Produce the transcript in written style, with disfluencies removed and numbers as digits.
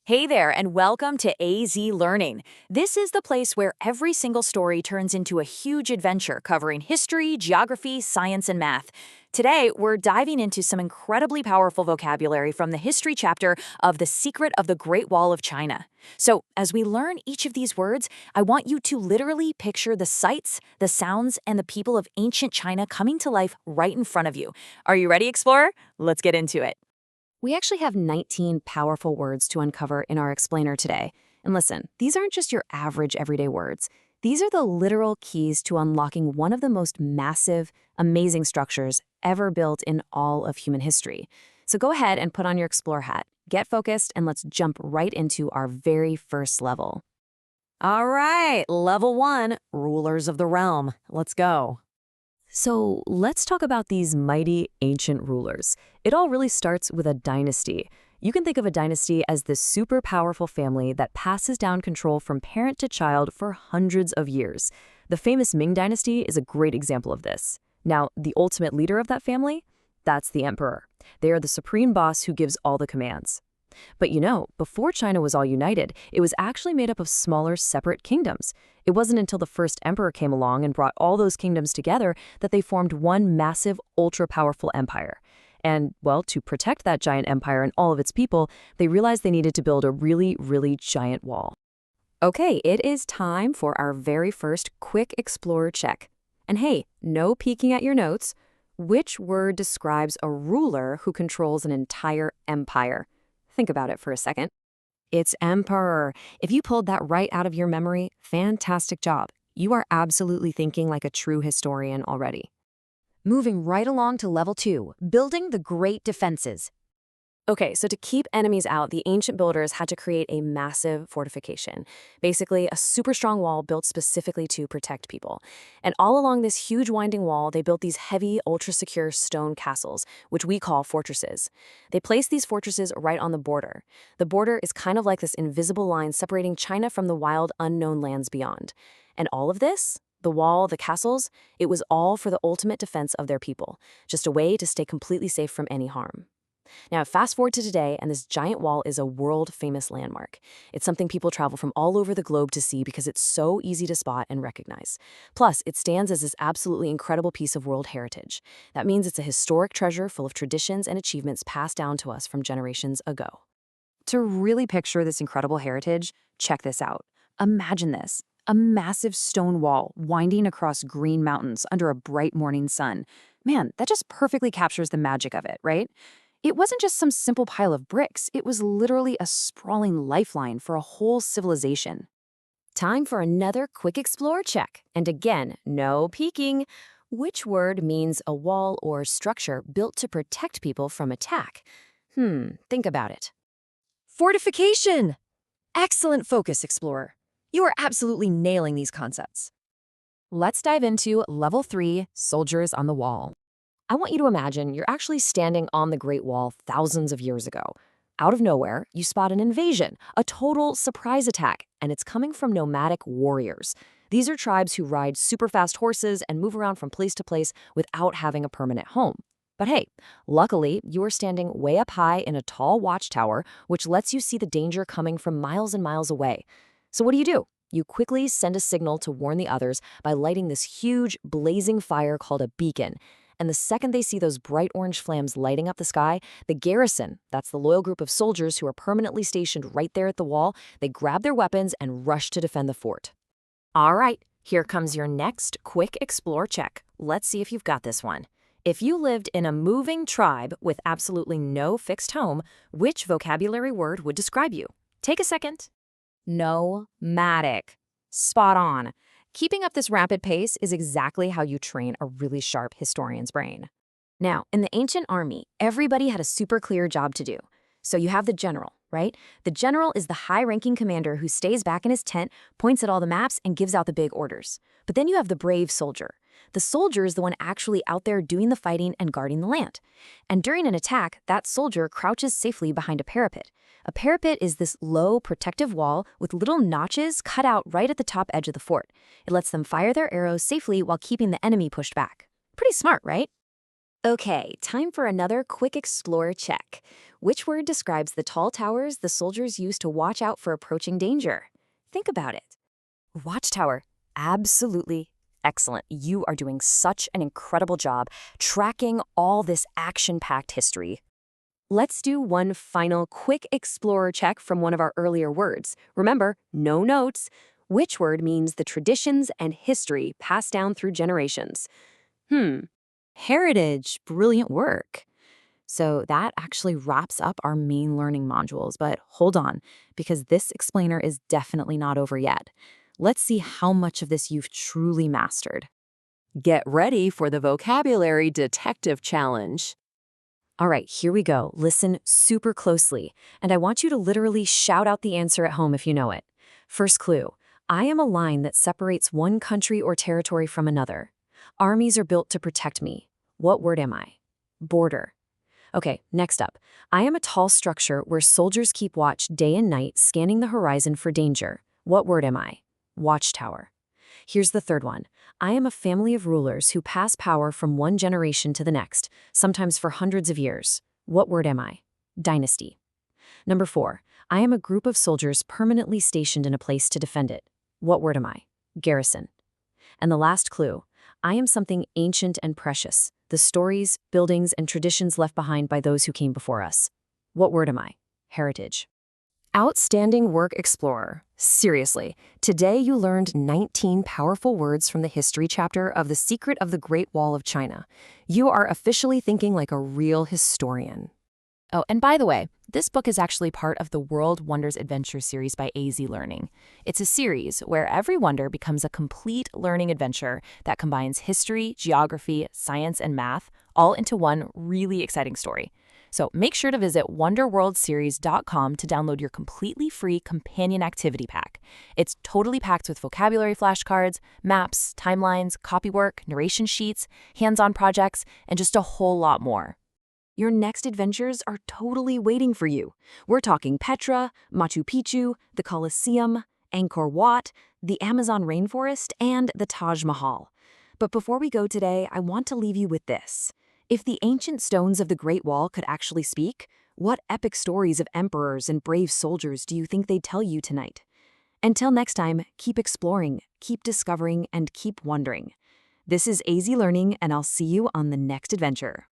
Hey there, and welcome to AZ Learning. This is the place where every single story turns into a huge adventure covering history, geography, science, and math. Today, we're diving into some incredibly powerful vocabulary from the history chapter of The Secret of the Great Wall of China. So, as we learn each of these words, I want you to literally picture the sights, the sounds, and the people of ancient China coming to life right in front of you. Are you ready, Explorer? Let's get into it. We actually have 19 powerful words to uncover in our explainer today. And listen, these aren't just your average everyday words. These are the literal keys to unlocking one of the most massive, amazing structures ever built in all of human history. So go ahead and put on your Explorer hat, get focused, and let's jump right into our very first level. All right, level 1, rulers of the realm. Let's go. So let's talk about these mighty ancient rulers. It all really starts with a dynasty. You can think of a dynasty as this super powerful family that passes down control from parent to child for hundreds of years. The famous Ming dynasty is a great example of this. Now, the ultimate leader of that family? That's the emperor. They are the supreme boss who gives all the commands. But before China was all united, it was actually made up of smaller, separate kingdoms. It wasn't until the first emperor came along and brought all those kingdoms together that they formed one massive, ultra-powerful empire. And, well, to protect that giant empire and all of its people, they realized they needed to build a really, really giant wall. Okay, it is time for our very first quick explorer check. And hey, no peeking at your notes. Which word describes a ruler who controls an entire empire? Think about it for a second. It's emperor. If you pulled that right out of your memory, fantastic job. You are absolutely thinking like a true historian already. Moving right along to level 2, building the great defenses. Okay, so to keep enemies out, the ancient builders had to create a massive fortification, basically a super strong wall built specifically to protect people. And all along this huge winding wall, they built these heavy, ultra-secure stone castles, which we call fortresses. They placed these fortresses right on the border. The border is kind of like this invisible line separating China from the wild, unknown lands beyond. And all of this, the wall, the castles, it was all for the ultimate defense of their people, just a way to stay completely safe from any harm. Now, fast forward to today, and this giant wall is a world-famous landmark. It's something people travel from all over the globe to see because it's so easy to spot and recognize. Plus, it stands as this absolutely incredible piece of world heritage. That means it's a historic treasure full of traditions and achievements passed down to us from generations ago. To really picture this incredible heritage, check this out. Imagine this. A massive stone wall winding across green mountains under a bright morning sun. Man, that just perfectly captures the magic of it, right? It wasn't just some simple pile of bricks, it was literally a sprawling lifeline for a whole civilization. Time for another quick explore check. And again, no peeking. Which word means a wall or structure built to protect people from attack? Think about it. Fortification! Excellent focus, Explorer. You are absolutely nailing these concepts. Let's dive into level 3, soldiers on the wall. I want you to imagine you're actually standing on the Great Wall thousands of years ago. Out of nowhere, you spot an invasion, a total surprise attack, and it's coming from nomadic warriors. These are tribes who ride super fast horses and move around from place to place without having a permanent home. But hey, luckily, you are standing way up high in a tall watchtower, which lets you see the danger coming from miles and miles away. So what do? You quickly send a signal to warn the others by lighting this huge, blazing fire called a beacon. And the second they see those bright orange flames lighting up the sky, the garrison, that's the loyal group of soldiers who are permanently stationed right there at the wall, they grab their weapons and rush to defend the fort. All right, here comes your next quick explore check. Let's see if you've got this one. If you lived in a moving tribe with absolutely no fixed home, which vocabulary word would describe you? Take a second. Nomadic. Spot on. Keeping up this rapid pace is exactly how you train a really sharp historian's brain. Now, in the ancient army, everybody had a super clear job to do. So you have the general, right? The general is the high-ranking commander who stays back in his tent, points at all the maps, and gives out the big orders. But then you have the brave soldier. The soldier is the one actually out there doing the fighting and guarding the land. And during an attack, that soldier crouches safely behind a parapet. A parapet is this low, protective wall with little notches cut out right at the top edge of the fort. It lets them fire their arrows safely while keeping the enemy pushed back. Pretty smart, right? Okay, time for another quick explore check. Which word describes the tall towers the soldiers used to watch out for approaching danger? Think about it. Watchtower. Absolutely excellent. You are doing such an incredible job tracking all this action-packed history. Let's do one final quick explorer check from one of our earlier words. Remember, no notes. Which word means the traditions and history passed down through generations? Heritage. Brilliant work. So that actually wraps up our main learning modules, but hold on, because this explainer is definitely not over yet. Let's see how much of this you've truly mastered. Get ready for the Vocabulary Detective Challenge. All right, here we go. Listen super closely, and I want you to literally shout out the answer at home if you know it. First clue, I am a line that separates one country or territory from another. Armies are built to protect me. What word am I? Border. Okay, next up. I am a tall structure where soldiers keep watch day and night, scanning the horizon for danger. What word am I? Watchtower. Here's the third one. I am a family of rulers who pass power from one generation to the next, sometimes for hundreds of years. What word am I? Dynasty. Number 4. I am a group of soldiers permanently stationed in a place to defend it. What word am I? Garrison. And the last clue. I am something ancient and precious, the stories, buildings, and traditions left behind by those who came before us. What word am I? Heritage. Outstanding work, Explorer. Seriously, today you learned 19 powerful words from the history chapter of The Secret of the Great Wall of China. You are officially thinking like a real historian. Oh, and by the way, this book is actually part of the World Wonders Adventure series by AZ Learning. It's a series where every wonder becomes a complete learning adventure that combines history, geography, science, and math all into one really exciting story. So make sure to visit wonderworldseries.com to download your completely free companion activity pack. It's totally packed with vocabulary flashcards, maps, timelines, copywork, narration sheets, hands-on projects, and just a whole lot more. Your next adventures are totally waiting for you. We're talking Petra, Machu Picchu, the Colosseum, Angkor Wat, the Amazon rainforest, and the Taj Mahal. But before we go today, I want to leave you with this. If the ancient stones of the Great Wall could actually speak, what epic stories of emperors and brave soldiers do you think they'd tell you tonight? Until next time, keep exploring, keep discovering, and keep wondering. This is AZ Learning, and I'll see you on the next adventure.